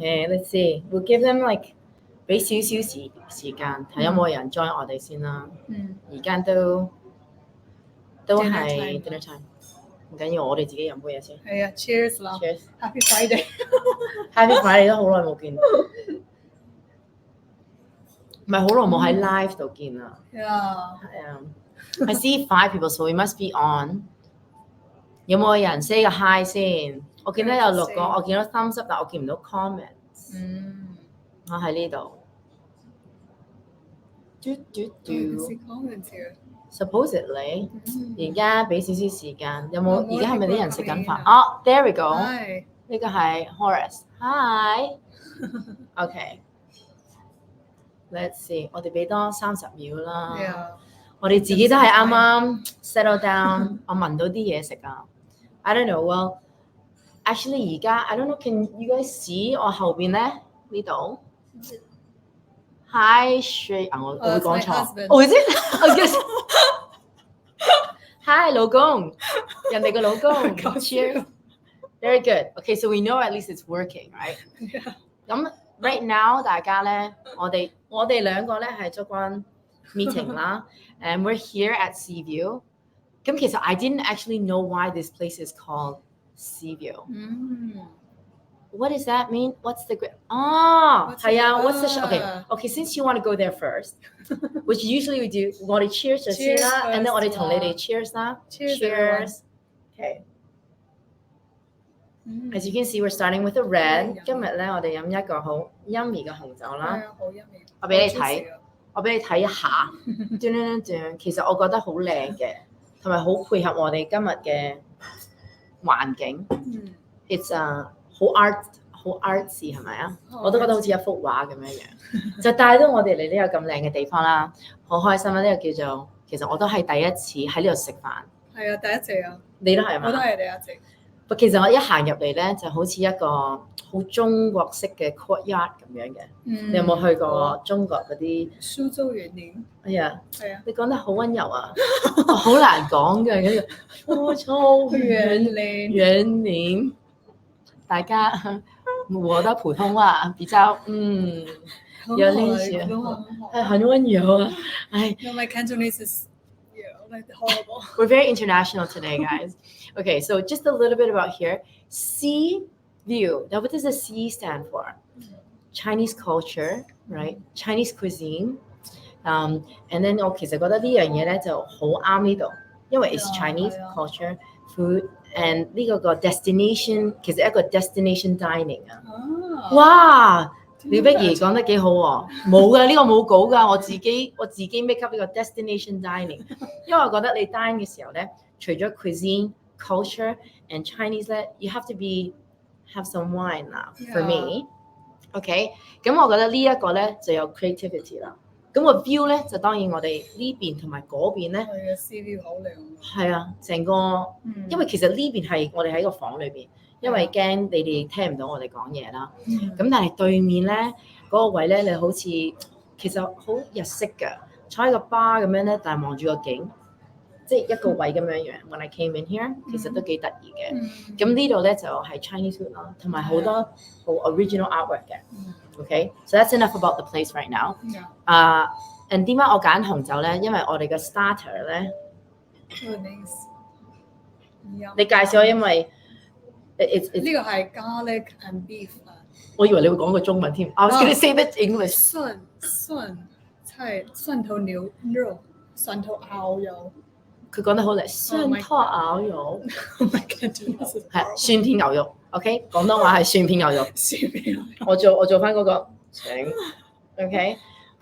Okay, let's see. We'll give them like 俾少少時間，睇有冇人 join 我哋先啦。而家都係 dinner time，唔緊要，我哋自己飲杯嘢先。係啊 ，cheers 啦 ，cheers。Happy Friday。Happy Friday 都好耐冇見，唔係好耐冇喺 live 度見啦。係啊 I see 5 people, so we must be on。有冇人 say 個 hi 先？我見到有6個，我見到 thumbs up，但我見唔到 comments。我喺呢度。Supposedly， 而家俾少少時間，有冇？而家係咪啲人食緊飯？哦 ，there we go。呢個係 Horace。Hi。Okay。Let's see， 我哋俾多30秒啦。我哋自己都係啱啱 settle down， 我聞到啲嘢食啊。I don't know. Well, actually 而家 I don't know. Can you guys see 我後邊咧呢度 ？Hi, Shay 啊，我會講錯。我知，我嘅 Hi 老公，人哋個老公。Cheers. Very good. Okay, so we know at least it's working, right? 咁 right now 大家咧，我哋兩個咧係做緊 meeting 啦，and we're here at Seaview。咁其實 I didn't actually know why this place is called Seaview. What does that mean? What's the係啊 What's the okay, since you want to go there first, which usually we do, 我哋 cheers 咗先啦 and then 我哋同你哋 cheers 啦 Cheers. Okay. As you can see, we're starting with a red. 今日咧我哋飲一個好 yummy 嘅紅酒啦。好 yummy。我俾你睇一下。其實我覺得好靚嘅。同埋好配合我哋今日嘅環境。It's 好 artsy 係咪啊？我都覺得好似一幅畫咁樣，就帶到我哋嚟呢個咁靚嘅地方啦，好開心啦！呢個叫做其實我都係第一次喺呢度食飯。係啊，第一次啊！你都係嘛？我都係第一次。其實我一行入嚟咧，就好似一個好中國式嘅 courtyard 咁樣嘅。你有冇去過中國嗰啲？蘇州園林。係啊，你講得好溫柔啊，好難講嘅嗰個蘇州園林。大家我的普通話比較有練習，很溫柔啊。My Cantonese is like horrible. We're very international today, guys. Okay, so just a little bit about here. Sea view. Now, what does the C stand for? Chinese culture, right? Chinese cuisine. And then 我其實覺得呢樣嘢咧就好啱呢度，因為 it's Chinese culture, food, and 呢個個 destination 其實一個 destination dining 啊。哇！廖碧兒講得幾好喎，冇㗎，呢個冇稿㗎，我自己 make up 呢個 destination dining， 因為我覺得你 dine 嘅時候咧，除咗 cuisine、culture and Chinese 咧 ，you have to have some wine 啦。For me，OK， 咁我覺得呢一個咧就有 creativity 啦。咁個 view 咧就當然我哋呢邊同埋嗰邊咧，係啊 ，sea view 好靚。係啊，成個，因為其實呢邊係我哋喺個房裏邊。因為驚你哋聽唔到我哋講嘢啦，咁但係對面咧嗰個位咧，你好似其實好日式嘅，坐喺個 bar 咁樣咧，但係望住個景，即係一個位咁樣樣。When I came in here， 其實都幾得意嘅。咁呢度咧就係 Chinese food 啦，同埋好多好 original artwork 嘅。Okay， so that's enough about the place right now。and 點解我揀紅酒咧？因為我哋嘅 starter 咧，你介紹，因為。呢個係 garlic and beef 啊！我以為你會講個中文添。I was gonna say that English。蒜頭牛肉，蒜頭牛肉。佢講得好叻，蒜頭牛肉。係蒜片牛肉。OK， 廣東話係蒜片牛肉。蒜片牛肉。我做翻嗰個請。OK，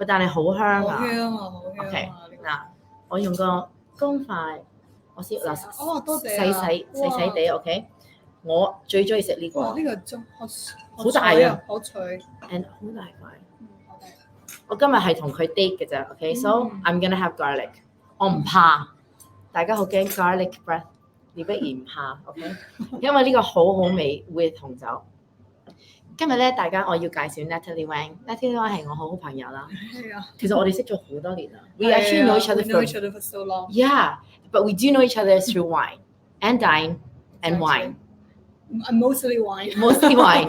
但係好香啊！好香啊！好香啊！ OK， 嗱，我用個公筷，我先嗱多謝細地 OK。我最中意食呢個。哇！呢個中好大啊，好脆 ，and 好大塊。我今日係同佢 date 嘅啫 ，OK，so I'm gonna have garlic。我唔怕，大家好驚 garlic breath， 廖碧兒唔怕 ，OK， 因為呢個好好味 with 紅酒。今日咧，大家我要介紹 Natalie Wang。Natalie Wang 係我好朋友啦。係啊。其實我哋識咗好多年啦。We actually know each other for so long. Yeah, but we do know each other through wine and dine and wine. Mostly wine. Mostly wine,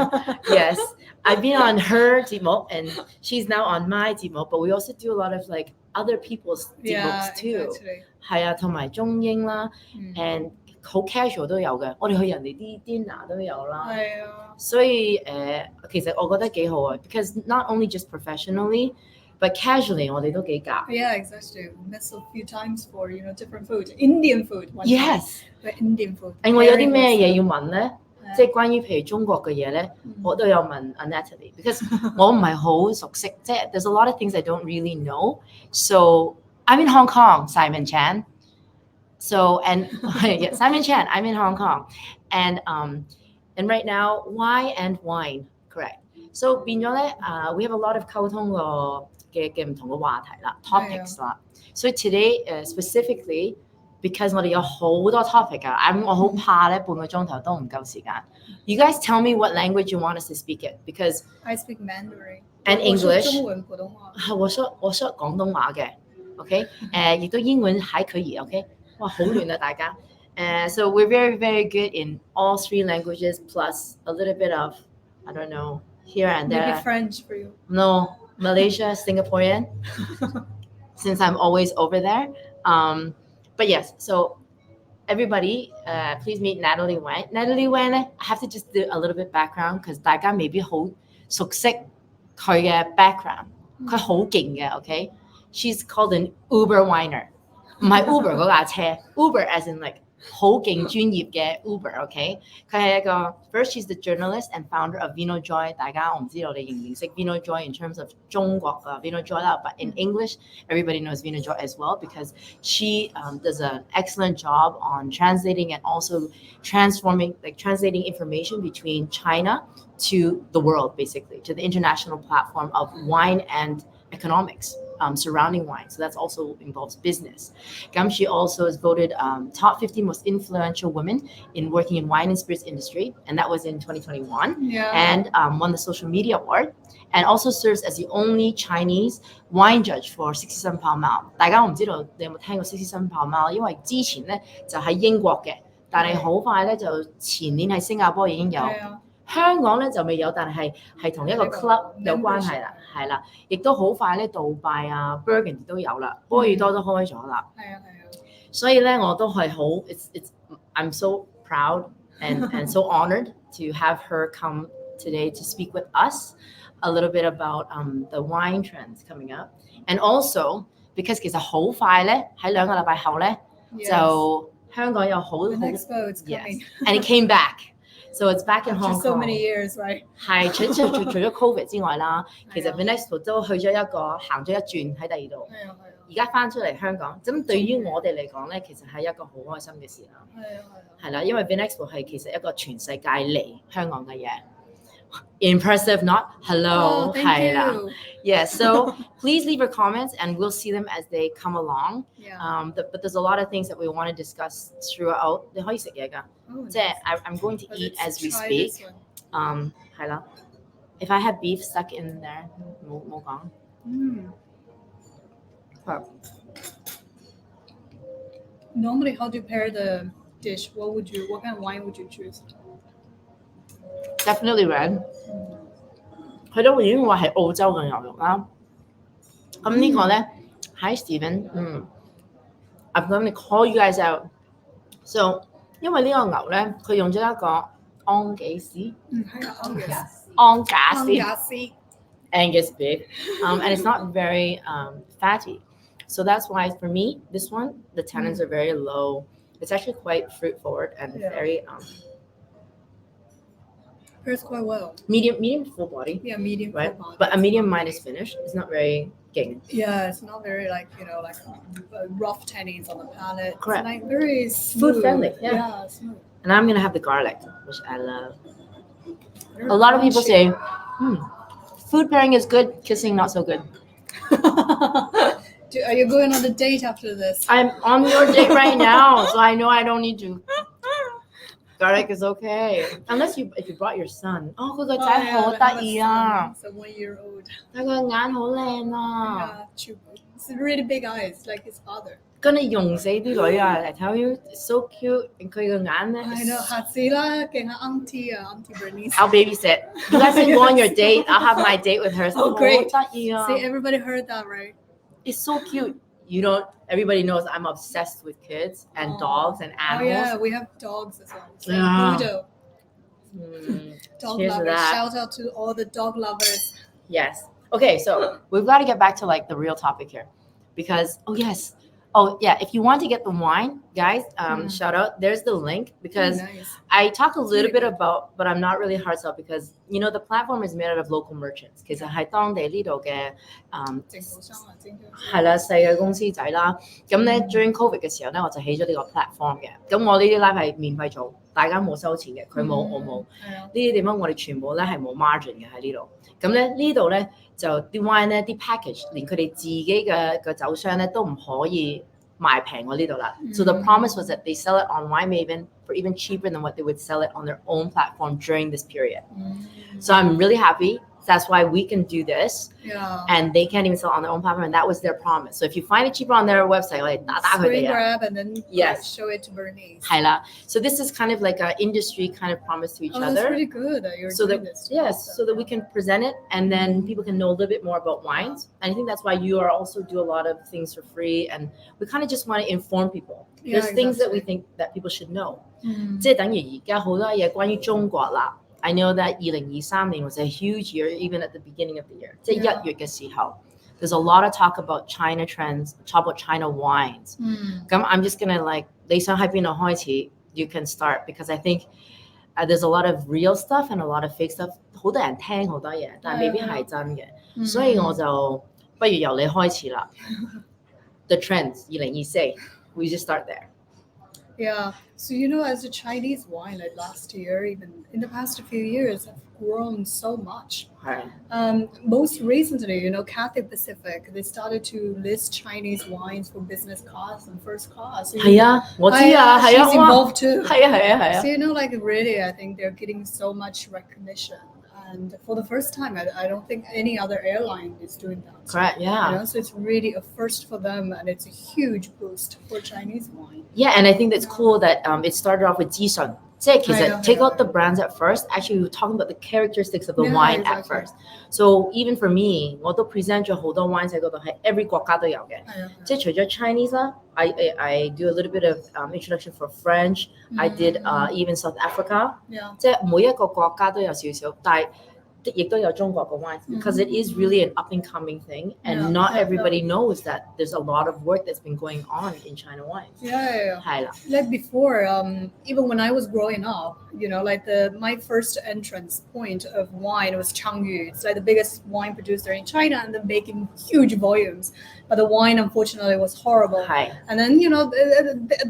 yes. I've been on her 節目 and she's now on my 節目 but we also do a lot of like other people's 節目 too 係啊同埋中英啦 and 好 casual 都有嘅我哋去人哋啲 dinner 都有啦所以其實我覺得幾好啊 because not only just professionally but casually 我哋都幾夾 Yeah, exactly. Met a few times for different food. Indian food. Yes. But Indian food. 我有啲咩嘢要問咧？即係關於譬如中國嘅嘢咧，我都有問 Natalie because 我唔係好熟悉，即係 there's a lot of things I don't really know. So I'm in Hong Kong, Simon Chan. So and yeah, Simon Chan, I'm in Hong Kong, and right now, why and wine, correct? So 變咗咧we have a lot of 溝通嘅唔同嘅話題啦 ，topics 啦。So today specifically because 我哋有好多 topic 啊，我好怕咧半個鐘頭都唔夠時間。You guys tell me what language you want us to speak it because I speak Mandarin and English。中文普通話。我說廣東話嘅 ，OK？ 亦都英文還可以 ，OK？ 哇，好亂啊大家。So we're very very good in all 3 languages plus a little bit of I don't know here and there. Maybe French for you. No, Malaysia, Singaporean. Since I'm always over there. But yes, so everybody, please meet Natalie Wang. Natalie Wang, I have to just do a little bit background because 大家未必好熟悉佢嘅 background. 佢好勁嘅 ，OK? She's called an Uber whiner. 唔係 Uber 嗰架車 ，Uber as in like 好勁專業嘅 Uber，OK？ 佢係一個 first she's the journalist and founder of Vino Joy。大家我唔知道你認唔認識 Vino Joy in terms of 中國嘅 Vino Joy 啦，but in English everybody knows Vino Joy as well because she does an excellent job on translating and also translating information between China to the world basically to the international platform of wine and economics. Surrounding wine. So that's also involves business. She also is voted top 50 most influential women in working in wine and spirits industry. And that was in 2021. Yeah. And won the social media award. And also serves as the only Chinese wine judge for 67 Pall Mall. 大家我唔知道你有冇聽過67 Pall Mall，因為之前咧就喺英國嘅，但係好快咧就前年喺新加坡已經有。香港咧就未有，但係同一個 club 有關係啦，係啦，亦都好快咧，杜拜啊、Burgundy 都有啦，波爾多都開咗啦。係啊。所以咧，我都係好 I'm so proud and so honored to have her come today to speak with us a little bit about the wine trends coming up, and also because 其實好快咧，喺2個禮拜後咧就香港有好 yes, and it came back. So it's back in Hong Kong. So many years, right? 係除咗 Covid 之外啦，其實 Bernice 都去咗行咗一轉喺第二度。係啊。而家翻出嚟香港，咁對於我哋嚟講咧，其實係一個好開心嘅事啦。係啦，因為 Bernice 係其實一個全世界嚟香港嘅嘢。Impressive, not hello. Thank you. Yeah, so please leave your comments and we'll see them as they come along. Yeah. But there's a lot of things that we want to discuss throughout. 你可以食嘢㗎，即係 I'm going to eat as we speak. 係啦。If I have beef stuck in there, 冇講。Normally, how do you pair the dish? What kind of wine would you choose? Definitely red. 佢都已經話係澳洲嘅牛肉啦。咁呢個咧 ，Hi Stephen，I'm going to call you guys out. So 因為呢個牛咧，佢用咗一個安幾斯，安架斯 Angus beef, and it's not very fatty. So that's why for me, this one, the tannins are very low. It's actually quite fruit forward and very pairs quite well. Medium full body. Yeah, medium right? full body. But a medium minus finish. It's not very gang. Yeah, it's not very like rough tannins on the palate. Correct. It's like very smooth. Food friendly. Yeah, smooth. And I'm gonna have the garlic, which I love. A lot of people say, food pairing is good, kissing not so good. Are you going on a date after this? I'm on your date right now, so I know I don't need to. Garlic is okay, unless if you brought your son. 佢個仔好得意啊！ It's a 1-year-old. 佢個眼好靚啊！ Yeah, it's really big eyes, like his father. 跟你用死啲女啊！I tell you, it's so cute. 佢個眼咧 I know 下次啦，見下 Auntie Bernice. I'll babysit. You guys can go on your date. I'll have my date with her. Oh, great. 好得意啊 See, everybody heard that, right? It's so cute. You don't. Everybody knows I'm obsessed with kids and dogs and Oh animals. yeah, we have dogs as well. It's like Yeah. Budo. Dog Cheers to lovers. that. Shout out to all the dog lovers. Yes. Okay, so we've got to get back to like the real topic here, because if you want to get the wine, guys, shout out. There's the link, because Nice. I talk a little bit good. about, but I'm not really hard sell, because the platform is made out of local merchants. 其實係當地呢度嘅政府商啊，政府係啦，細嘅公司仔啦。咁咧 during Covid 嘅時候咧，我就起咗呢個 platform 嘅。咁我呢啲 live 係免費做，大家冇收錢嘅，佢冇我冇。係啊，呢啲地方我哋全部咧係冇 margin 嘅喺呢度。咁咧呢度咧就啲 wine 咧啲 package， 連佢哋自己嘅酒商咧都唔可以賣平過呢度啦。So the promise was that they sell it on Wine Maven for even cheaper than what they would sell it on their own platform during this period. So I'm really happy. That's why we can do this. Yeah. And they can't even sell it on their own platform, and that was their promise. So if you find it cheaper on their website, like Screen grab and then Yes. show it to Bernice. 係啦. So this is kind of like an industry kind of promise to each Oh, other. that's really good that you're So doing that this. yes, so that we can present it, and then people can know a little bit more about wines. And I think that's why you are also do a lot of things for free, and we kind of just want to inform people. Yeah, There's things that we exactly. think that people should know. 嗯即係等於而家好多嘢關於中國啦。I know that 2023年 was a huge year, even at the beginning of the year. 即係1月嘅時候 there's a lot of talk about China trends, talk about China wines. 咁 I'm just gonna like 你想喺邊度開始 you can start, because I think there's a lot of real stuff and a lot of fake stuff. 好多人聽好多嘢，但係未必係真嘅，所以我就不如由你開始啦。The trends 2024 we just start there. Yeah. So as a Chinese wine, like last year, even in the past few years, have grown so much. 係 Most recently, Cathay Pacific, they started to list Chinese wines for business class and first class. So 係啊，我知啊，係啊， she's involved too. 係啊，係啊，係啊。 So like really, I think they're getting so much recognition. And for the first time, I don't think any other airline is doing that. Correct, yeah. So it's really a first for them, and it's a huge boost for Chinese wine. Yeah, and I think that's cool that it started off with 資訊。即係其實 take out the brands at first. Actually, we were talking about the characteristics of the wine at exactly. first. So even for me, 我都 present 咗好多 wines 喺嗰度，係 every 國家都有嘅。即係除咗 Chinese 啦 I do a little bit of introduction for French. I did even South Africa. Yeah. 即係每一個國家都有少少，但係亦都有中國嘅 wines, because it is really an up and coming thing, and not everybody knows that there's a lot of work that's been going on in China wines. Yeah. 係啦 Like before, even when I was growing up, like my first entrance point of wine was Changyu. It's like the biggest wine producer in China, and they're making huge volumes. But the wine, unfortunately, was horrible. 係 And then,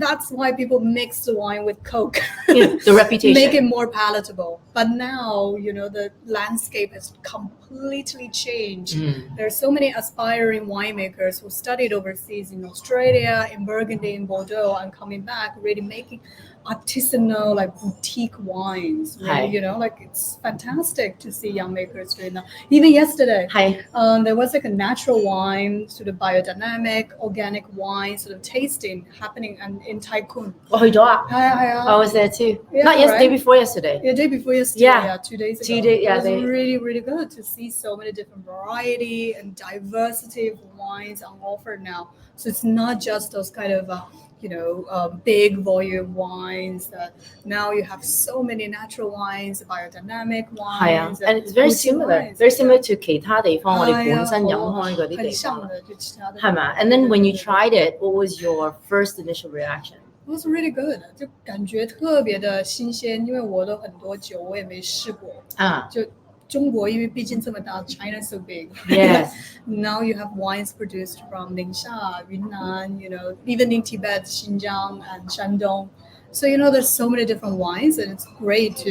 that's why people mix the wine with Coke. The reputation. Make it more palatable. But now, the landscape has completely changed. There are so many aspiring winemakers who studied overseas in Australia, in Burgundy, in Bordeaux, and coming back, really making artisanal, like boutique wines. Really, like it's fantastic to see young makers doing that. Even yesterday, 係 there was like a natural wine, sort of biodynamic, organic wine sort of tasting happening in Tycoon. 我去咗啊 I was there too. Yeah, Not yesterday, right? before yesterday. Yeah, day before yesterday. Yeah. Yeah, 2 days ago. 2 days, yeah, It was they- really, really good to see so many different variety and diversity of wines on offer now. So it's not just those kind of, big volume wines. That now you have so many natural wines, biodynamic 係啊 wines. and it's very boutique similar. wines. Very similar to 其他地方我哋係啊，本身飲開嗰啲很地方，像的，就其他的。係嘛 And then when you tried it, what was your first initial reaction? It was really good. 就感觉特别的新鲜，因为我都很多酒我也没试过。啊就中国因为毕竟这么大 ，China so big. Yes. Now you have wines produced from Ningxia, Yunnan, even in Tibet, Xinjiang and Shandong. So there's so many different wines, and it's great to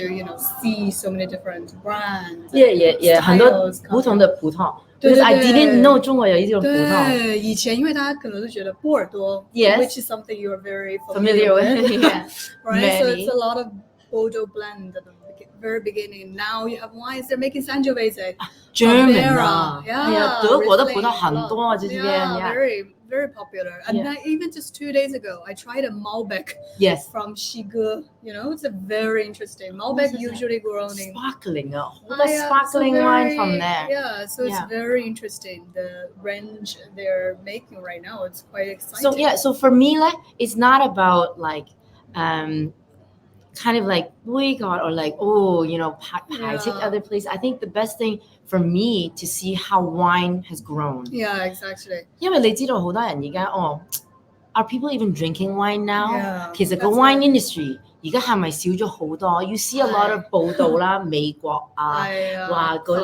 see so many different brands. Yeah. 很多不同的葡萄。Because I didn't know 中国有一种葡萄。对，以前因为大家可能都觉得波尔多 Yes. which is something you're very Familiar with. Yeah. right? So Many. it's a lot of Bordeaux blend at the very beginning. Now you have wines, they're making Sangiovese. German 啊， Yeah, 係啊，德國都葡萄 Riesling, 很多啊，這邊 yeah, very popular. And Yeah. then even just 2 days ago, I tried a Malbec Yes. from Shigu. You know, it's a very interesting. Malbec usually grown in Sparkling 啊，好多 sparkling wine from there. Yeah, so it's Yeah. very interesting. The range they're making right now, it's quite exciting. So yeah, so for me, like, it's not about like, kind of like boycott or like, oh, you know, 排斥 other place. I think the best thing for me to see how wine has grown. Yeah, exactly. 因為你知道好多人而家are people even drinking wine now? Yeah, 其實個 wine industry 而家係咪少咗好多 ？You see a lot of 報道啦，美國啊，話嗰個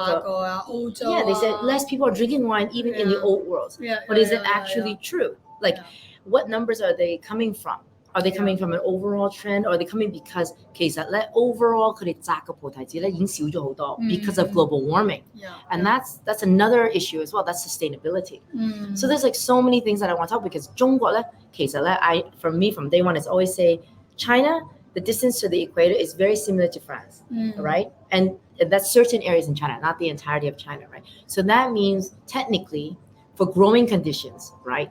歐洲 Yeah, they said less people are drinking wine even in the old world. Yeah, But is it actually true? Like, what numbers are they coming from? Are they coming from an overall trend, or are they coming because 其實咧 overall 佢哋摘嘅葡提子咧已經少咗好多 because of global warming. And that's another issue as well. That's sustainability. So there's like so many things that I want to talk because 中國咧其實咧for me from day one is always say China, the distance to the equator is very similar to France, right? And that's certain areas in China, not the entirety of China, right? So that means technically for growing conditions, right?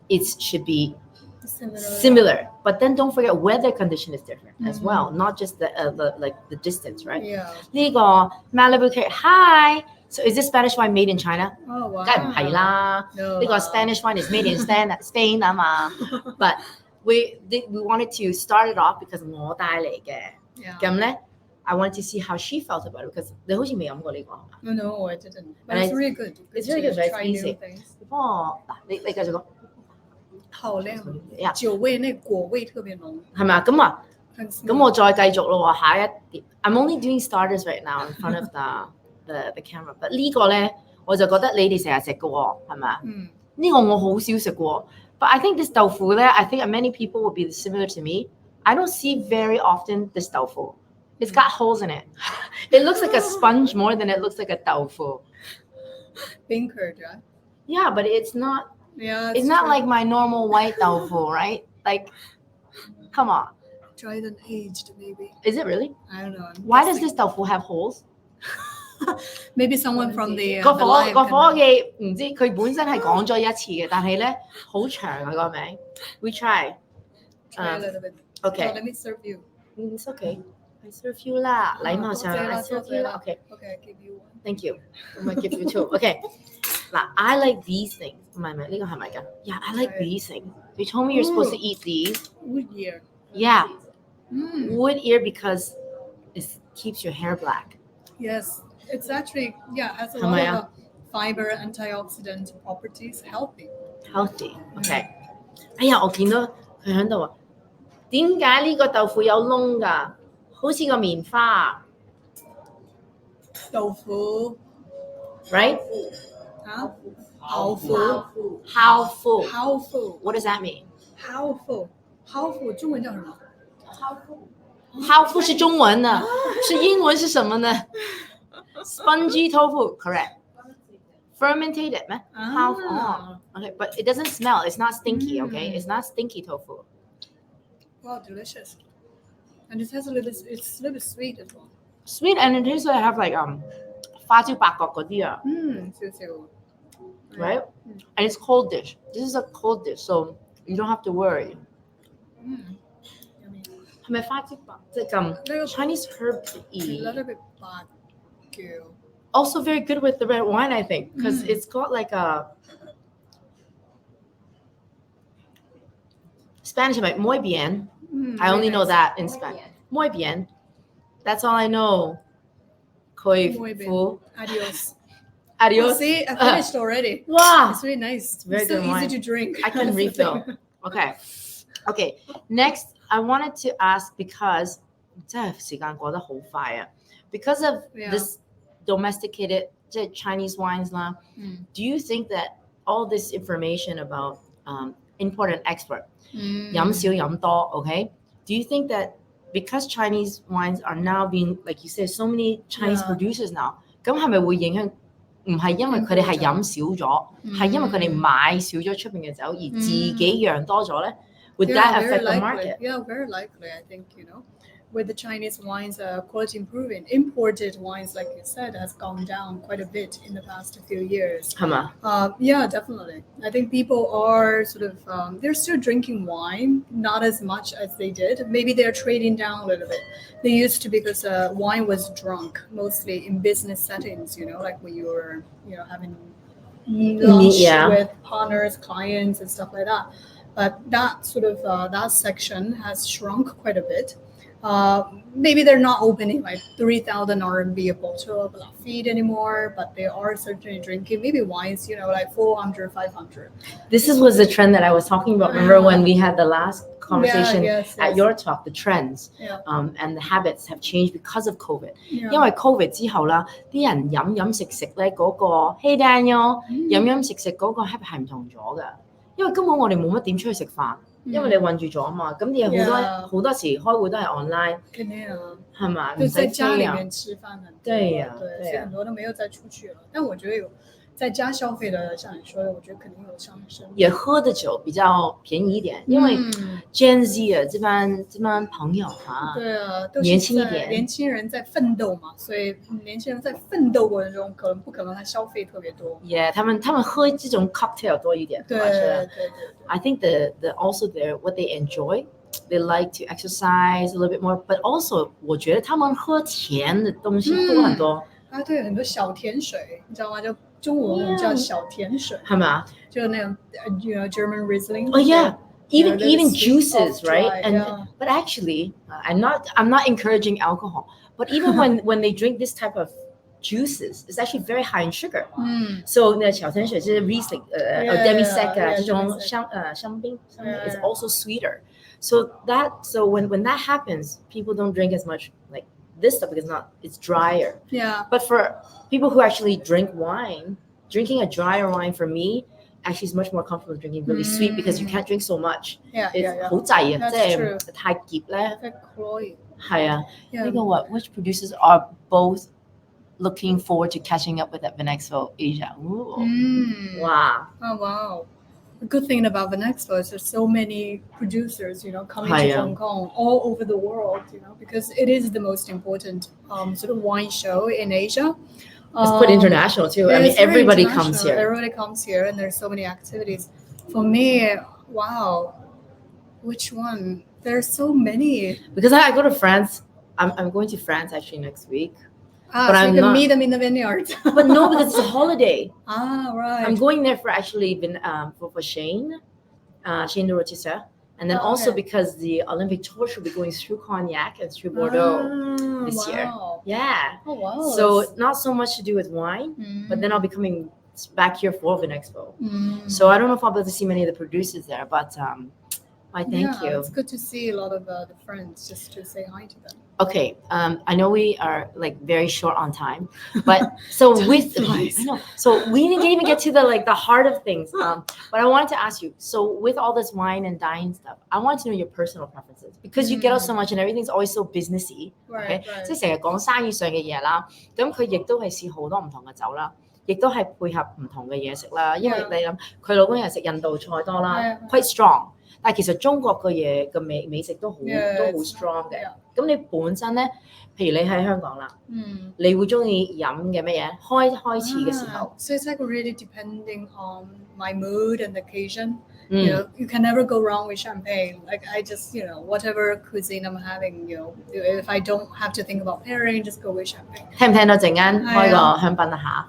It should be similar, but then don't forget weather condition is different as well, not just the like the distance, right? 呢個 Malibu cake, hi. So is this Spanish wine made in China? Oh wow. 梗係唔係啦，呢個 Spanish wine is made in Spain 啊嘛。But we wanted to start it off because 我帶嚟嘅，咁咧 I wanted to see how she felt about it because 你好似未飲過呢個係嘛？ No, I didn't. But it's really good. It's really good, right? Try It's new easy. things. 你幫我嗱，你繼續講。好靚，酒味那果味特別濃，係咪啊？咁我再繼續咯喎，下一碟。I'm only doing starters right now in front of the camera， but 呢個咧我就覺得你哋成日食嘅喎，係咪啊？呢個我好少食喎。But I think this 豆腐咧 I think many people will be similar to me. I don't see very often this 豆腐。It's got holes in it. It looks like a sponge more than it looks like a 豆腐。冰curd, right? Yeah, but it's not. Yeah, it's not like my normal white tofu, right? Like, come on. Dried and aged, maybe. Is it really? I don't know. Why does this tofu have holes? Maybe someone from the 個伙計唔知佢本身係講咗一次嘅，但係咧好長啊個名。We try. Try a little bit. Okay. So let me serve you. It's okay. I serve you 啦，禮貌上 I serve you 啦。Okay. Okay, I give you one. Thank you. I'm gonna give you two. Okay. 嗱 I like these things. 唔係呢個係咪㗎 Yeah, I like these things. You told me you're supposed to eat these. Wood ear. Yeah. Wood ear because it keeps your hair black. Yes. It's actually, has a lot of fiber, antioxidant properties. Healthy. Okay. 哎呀，我見到佢喺度啊。點解呢個豆腐有窿㗎？好似個棉花。豆腐。Right? 好腐。好腐。好腐。 What does that mean? 好腐。好腐中文叫什么？好腐是中文的，是英文是什么呢？Spongy tofu, correct. Fermented, man. Okay, but it doesn't smell. It's not stinky, okay? It's not stinky tofu. Wow, delicious. And it has it's a little bit sweet as well. Sweet, and it tastes like have like 花椒白角嗰啲啊。少少。Right? And it's cold dish. This is a cold dish, so you don't have to worry. 係咪花椒白？即係咁 Chinese herb to eat. A little bit black. Also very good with the red wine, I think, because it's got like a Spanish, like muy bien. I only know that in Spanish. Muy bien. That's all I know. Muy bien. Adios. Adios. See, I finished already. Wow. It's really nice. It's very so good easy wine. to drink. I can refill. Okay. Next, I wanted to ask because 真係時間過得好快啊。Because of this domesticated Chinese wines lah, do you think that all this information about import and export, 飲少飲多, okay? Do you think that because Chinese wines are now being, like you said, so many Chinese producers now, 咁係咪會影響？唔係因為佢哋係飲少咗，係因為佢哋買少咗出邊嘅酒，而自己釀多咗咧？Would that affect the market? Yeah, very likely. I think with the Chinese wines quality improving, imported wines, like you said, has gone down quite a bit in the past few years. 係嘛？ Yeah, definitely. I think people are sort of they're still drinking wine, not as much as they did. Maybe they're trading down a little bit. They used to, because wine was drunk mostly in business settings. Like when you were having lunch with partners, clients, and stuff like that. But that sort of that section has shrunk quite a bit. Maybe they're not opening like 3,000 RMB a bottle of Lafite anymore, but they are certainly drinking maybe wines, like 400, 500. This was the trend that I was talking about. Remember when we had the last conversation at your talk, the trends and the habits have changed because of COVID. 因為 COVID 之後啦，啲人飲食咧嗰個 Hey Daniel 飲食嗰個 habit 係唔同咗㗎，因為根本我哋冇乜點出去食飯。因為你困住咗啊嘛，咁你好多時開會都係 online， 肯定啊，係嘛？就在家裡面吃飯很多，對呀，所以很多都沒有再出去了。但我覺得有在家消費的，像你說的，我覺得肯定有上升。也喝的酒比較便宜一點，因為 Gen Z 啊，這班朋友啊，對啊，都年輕一點，年輕人在奮鬥嘛，所以年輕人在奮鬥過程中，不可能他消費特別多。Yeah， 他們喝這種 cocktail 多一點。對。I think the also what they enjoy, they like to exercise a little bit more, but also 我覺得他們喝甜的東西多很多。對，很多小甜水，你知道嗎？就中文我們叫小甜水，係嘛？就那種German Riesling. Oh yeah, even juices, right? But actually, I'm not encouraging alcohol. But even when they drink this type of juices, it's actually very high in sugar. So 那小甜水就是 Riesling, demi-sec 這種香檳 is also sweeter. So when that happens, people don't drink as much like this stuff because it's drier. Yeah. But for people who actually drink wine, drinking a drier wine for me actually is much more comfortable drinking really sweet because you can't drink so much. It's 好滯啊，即係太澀咧。係啊，呢個which producers are both looking forward to catching up with at Vinexpo Asia. Wow. Oh wow. The good thing about Vinexpo is there's so many producers, coming to Hong Kong, all over the world, because it is the most important sort of wine show in Asia. It's quite international too. I mean, everybody comes here. Everybody comes here, and there's so many activities. For me, wow, which one? There's so many. Because I go to France. I'm going to France actually next week. But so you can meet them in the vineyards. But no, because it's a holiday. Right. I'm going there for actually for Shane the rotisserie. And then also because the Olympic torch will be going through Cognac and through Bordeaux this year. Yeah. Oh, wow. So not so much to do with wine, but then I'll be coming back here for Vinexpo. So I don't know if I'll be able to see many of the producers there, but I thank you. It's good to see a lot of the friends just to say hi to them. Okay, I know we are like very short on time, but so so we didn't even get to the heart of things. But I wanted to ask you, so with all this wine and dine stuff, I want to know your personal preferences because you get out so much and everything's always so businessy. Right. 即係成日講生意上嘅嘢啦，咁佢亦都係試好多唔同嘅酒啦，亦都係配合唔同嘅嘢食啦。因為你諗佢老公又食印度菜多啦 ，quite strong。但係其實中國嘅嘢嘅美食都好 strong 嘅。咁你本身咧，譬如你喺香港啦，你會中意飲嘅乜嘢？開始嘅時候。So it's like really depending on my mood and occasion. You can never go wrong with champagne. Like I just, whatever cuisine I'm having, if I don't have to think about pairing, just go with champagne. 聽唔聽到陣間開個香檳啊嚇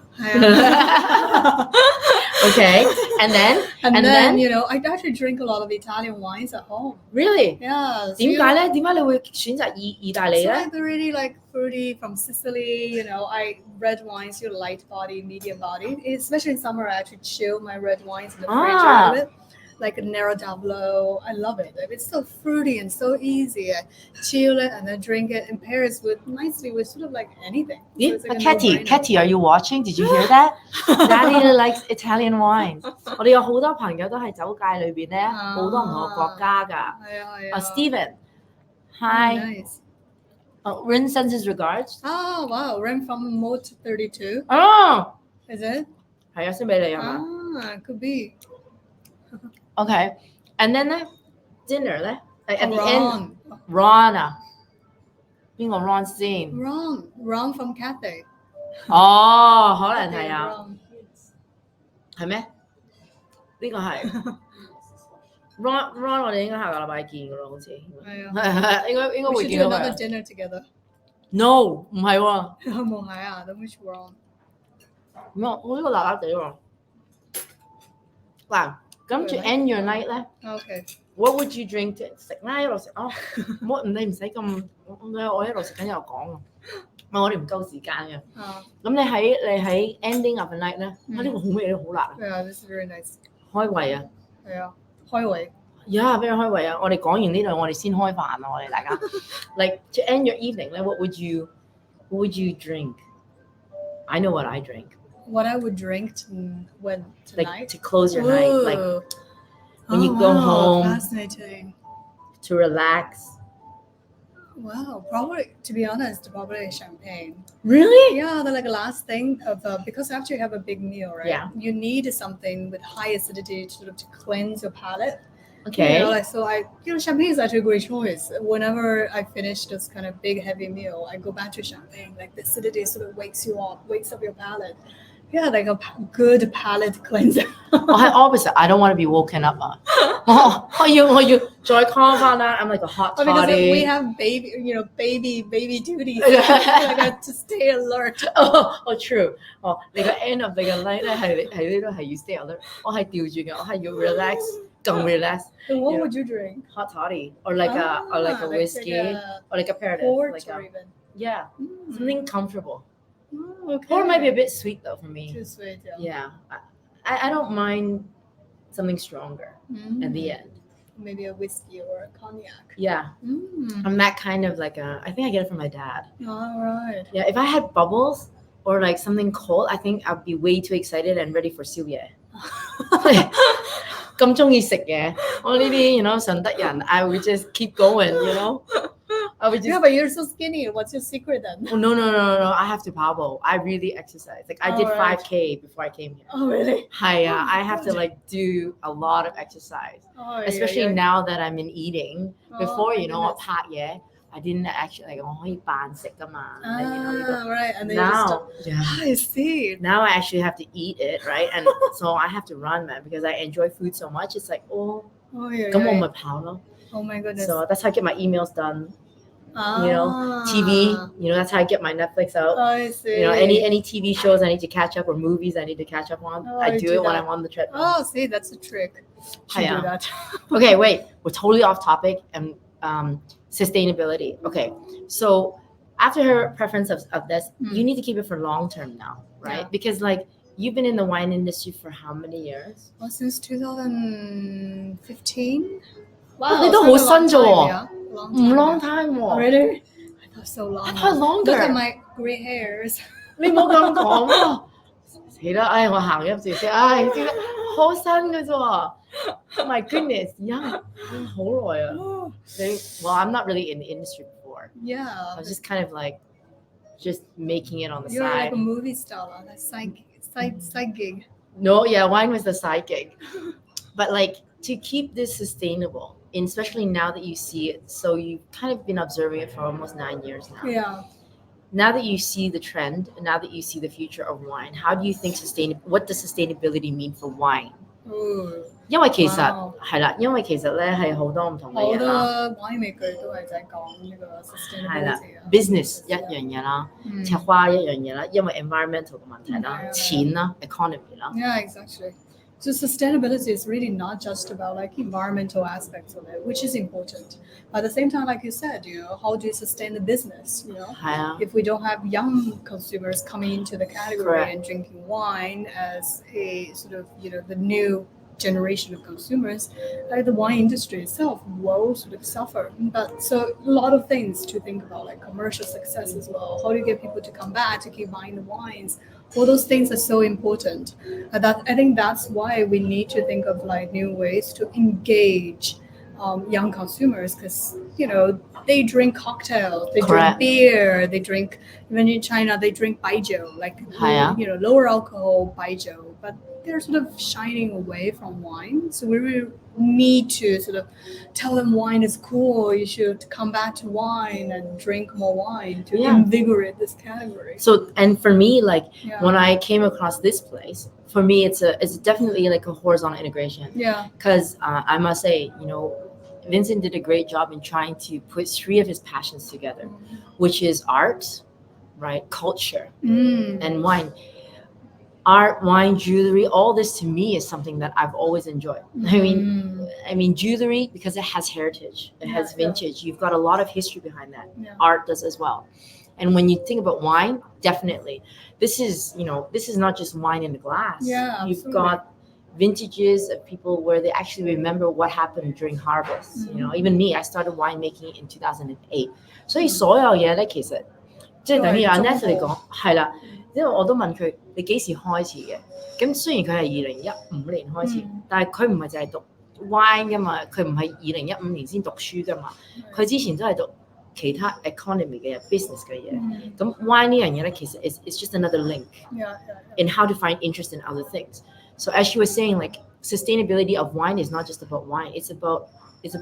？Okay, and then, I actually drink a lot of Italian wines at home. Really? Yeah. 點解咧？點解你會選擇意大利咧？ So they're really like fruity from Sicily. I red wines, light body, medium body. Especially in summer, I actually chill my red wines in the fridge a little bit. Like a Nero Tableau. I love it. It's so fruity and so easy. I chill it and then drink it in pairs nicely with sort of like anything. So Katie, are you watching? Did you hear that? Daddy likes Italian wines. 我哋有好多朋友都係酒界裏邊咧，好多唔同嘅國家㗎。Steven, hi. Nice. Ren sends his regards. Oh wow, Ren from Moat 32. Oh, is it? 係啊，send俾你係嘛？Could be. Okay, and then dinner 咧，at the end, Ron 啊邊個 Ron 先？ Ron from Cathay。哦，可能係啊， Ron 係咩？呢個係 Ron， 我哋應該下個禮拜見㗎咯，好似係啊，應該 We 會 should 見 do 到 another 佢。 dinner together。 No， 唔係喎，冇係啊，咁 which Ron？ 我呢個辣辣地喎。嗱，咁 to end your night 咧 Okay。 ，what would you drink？ 食啦，一路食哦，你唔使咁，我一路食緊一路講啊。我哋唔夠時間嘅。咁你喺 ending of the night 咧，呢個好味都好辣啊。Yeah, this is very nice。開胃啊！係啊，開胃。Yeah， 非常開胃啊！我哋講完呢度，我哋先開飯啊！我哋大家 like to end your evening 咧，what would you drink? I know what I drink. What I would drink when tonight? Like to close your night, like when you go home. Fascinating. To relax. Wow, probably, to be honest, probably champagne. Really? Yeah, the like last thing of because after you have a big meal, right? Yeah. You need something with high acidity to sort of to cleanse your palate. Okay. Champagne is actually a great choice. Whenever I finish this kind of big heavy meal, I go back to champagne. Like the acidity sort of wakes up your palate. Yeah, like a good palate cleanser. 我係 opposite. I don't want to be woken up 啊。我要再 calm 翻啦。I'm like a hot Because toddy. we have baby duties. Like to stay alert. Oh, true. 你個 end of 你個 night 咧係呢度係要 stay alert。我係調轉嘅，我係要 relax， 更 relax。 And what would you drink? Hot toddy or like a whiskey or like a aperitif. Port Like or even. Yeah, something comfortable. Okay. Or it might be a bit sweet though for me. Too sweet, yeah. Yeah, I don't mind something stronger at the end. Maybe a whiskey or a cognac. Yeah, I'm that kind of like I think I get it from my dad. All right. Yeah, if I had bubbles or like something cold, I think I'd be way too excited and ready for 宵夜。咁中意食嘢，我呢啲順德人 I would just keep going, I would just. Yeah, but you're so skinny. What's your secret then? Oh, no. I have to 跑步. I really exercise. Like I did 5K before I came here. Oh, really? I have to like do a lot of exercise, especially now that I'm in eating. Before, 我拍嘢 I didn't actually 我可以扮食㗎嘛。Right. And then now, I see. Now I actually have to eat it, right? And so I have to run, man, because I enjoy food so much. It's like,咁我咪跑咯。Oh my goodness. So that's how I get my emails done. TV, that's how I get my Netflix out. I see. Any TV shows I need to catch up or movies I need to catch up on, I do it when I'm on the treadmill. Oh, see, that's a trick. Should do that. Okay, wait, we're totally off topic and sustainability. Okay, so after her preference of this, you need to keep it for long term now, right? Yeah. Because like you've been in the wine industry for how many years? Well, since 2015. Wow, 你都好新啫喎， long time 喎。Really? I thought so long. I thought longer. Look at my gray hairs. 你唔好咁講喎，死啦！我行入住先，知啦，好新嘅啫喎。My goodness，好耐啊。Well, I'm not really in the industry before. Yeah. I was just kind of like, just making it on the You're side. like a movie star, like side gig. No, yeah, wine was the side gig. But like to keep this sustainable, and especially now that you see it, so you've kind of been observing it for almost 9 years now. Yeah. Now that you see the trend, and now that you see the future of wine, how do you think what does sustainability mean for wine? 因為其實係啦，因為其實咧係好多唔同嘅嘢啦。好多 winemaker 都係在講呢個 sustainability 係啦 ，business 一樣嘢啦，赤花一樣嘢啦，因為 environmental 嘅問題啦，錢啦 ，economy 啦。Yeah, exactly. So sustainability is really not just about like environmental aspects of it, which is important. But at the same time, like you said, how do you sustain the business? If we don't have young consumers coming into the category and drinking wine as a sort of, the new generation of consumers, like the wine industry itself will sort of suffer. But so a lot of things to think about, like commercial success as well. How do you get people to come back to keep buying the wines? All those things are so important. I think that's why we need to think of like new ways to engage young consumers because they drink cocktails, they Correct. drink beer, they drink, even in China they drink baijiu, like lower alcohol baijiu, but they're sort of shining away from wine. So we really need to sort of tell them wine is cool, you should come back to wine and drink more wine to invigorate this category. So, and for me, like when I came across this place, for me it's definitely like a horizontal integration. Yeah. Because I must say, Vincent did a great job in trying to put three of his passions together, which is art, right, culture, and wine. Art, wine, jewelry, all this to me is something that I've always enjoyed. I mean jewelry, because it has heritage, it has vintage. You've got a lot of history behind that. Art does as well. And when you think about wine, definitely, this is not just wine in a glass. Yeah, you've got vintages of people where they actually remember what happened during harvest. Even me, I started winemaking in 2008. 所以所有嘢咧，其實即係等於阿 Natalie 講係啦。因為我都問佢你幾時開始嘅？咁雖然佢係2015年開始，但係佢唔係淨係讀 wine 噶嘛，佢唔係2015年先讀書噶嘛，佢之前都係讀其他 economy 嘅嘢、business 嘅嘢。咁 wine 呢樣嘢咧，其實 it's just another link in how to find interest in other things. So as she was saying, like sustainability of wine is not just about wine; it's about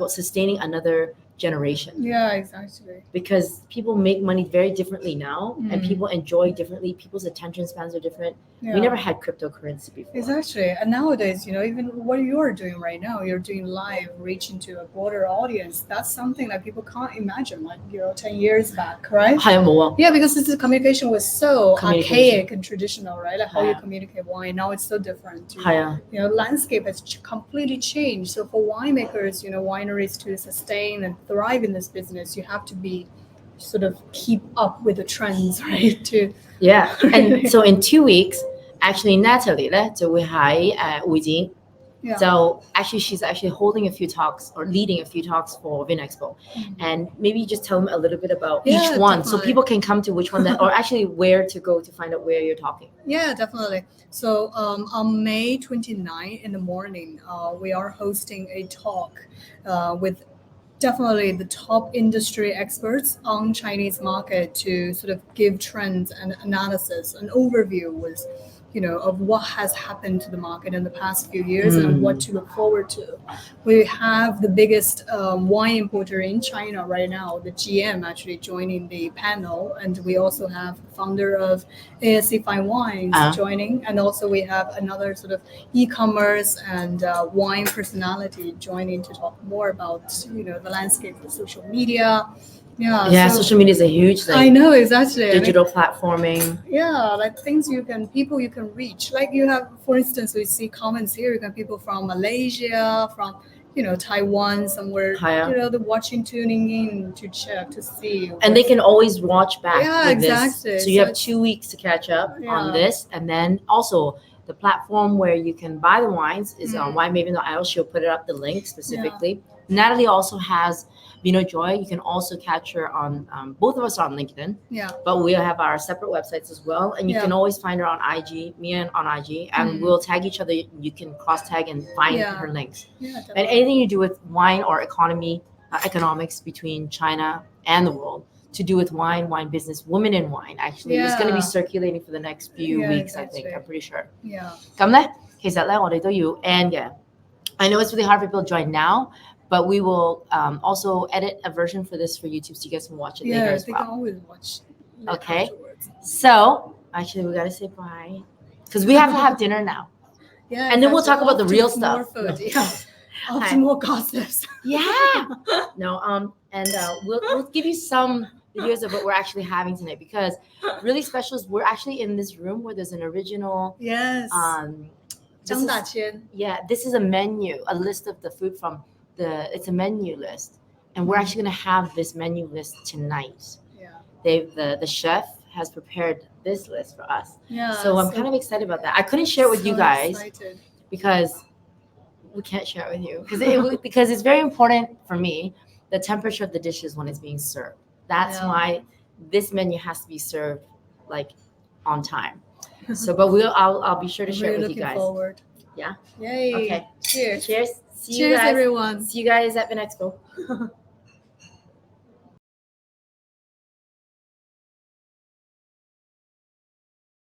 sustaining another generation. Yeah, exactly. Because people make money very differently now, and people enjoy differently. People's attention spans are different. We never had cryptocurrency before. Exactly. And nowadays, even what you're doing right now, you're doing live, reaching to a broader audience. That's something that people can't imagine, like 10 years back, right? Yeah, because the communication was so archaic and traditional, right? Like how you communicate wine. Now it's so different. Landscape has completely changed. So for winemakers, wineries to sustain and thrive in this business, you have to be sort of keep up with the trends, right? And so in 2 weeks, actually Natalie 咧就會喺會展。So actually, she's actually holding a few talks or leading a few talks for Vin Expo, and maybe just tell them a little bit about each one, definitely. so people can come to which one or actually where to go to find out where you're talking. Yeah, definitely. So on May 29 in the morning, we are hosting a talk with definitely the top industry experts on Chinese market to sort of give trends and analysis, an overview with of what has happened to the market in the past few years and what to look forward to. We have the biggest wine importer in China right now, the GM, actually joining the panel. And we also have the founder of ASC Fine Wines joining. And also we have another sort of e-commerce and wine personality joining to talk more about, the landscape of social media. So social media is a huge thing. I know, exactly. Digital platforming. Like people you can reach. Like you have, for instance, we see comments here. You got people from Malaysia, from Taiwan, somewhere. They're watching, tuning in to check to see. And they can always watch back. Yeah, exactly. This. So you have 2 weeks to catch up on this, and then also the platform where you can buy the wines is on winemaven.io. She'll put it up the link specifically. Natalie also has Vino Joy. You can also catch her on both of us are on LinkedIn. But we have our separate websites as well, and you can always find her on IG, me on IG, and we'll tag each other. You can cross tag and find her links. And anything you do with wine or economics between China and the world to do with wine business, women in wine actually is going to be circulating for the next few weeks. Exactly. I think I'm pretty sure. 咁咧，其實咧我哋都要 end 嘅。I know it's really hard for people to join now. But we will also edit a version for this for YouTube so you guys can watch it later as well. Yeah, they can always watch Okay. Afterwards. So, actually, we got to say bye. Because we have to have dinner now. And then we'll talk about the real stuff. More food, more gossips. And we'll give you some videos of what we're actually having tonight. Because really special is we're actually in this room where there's an original... Yes. This is a menu, a list of the food from... It's a menu list, and we're actually going to have this menu list tonight. The chef has prepared this list for us. So I'm kind of excited about that. I couldn't share it with you guys because we can't share it with you because it's very important for me, the temperature of the dishes when it's being served. That's why this menu has to be served like on time. So but I'll be sure to share it with you guys. Forward. Yeah. Yay. Okay. Cheers. Cheers. See you Cheers, guys. everyone. See you guys at the next go.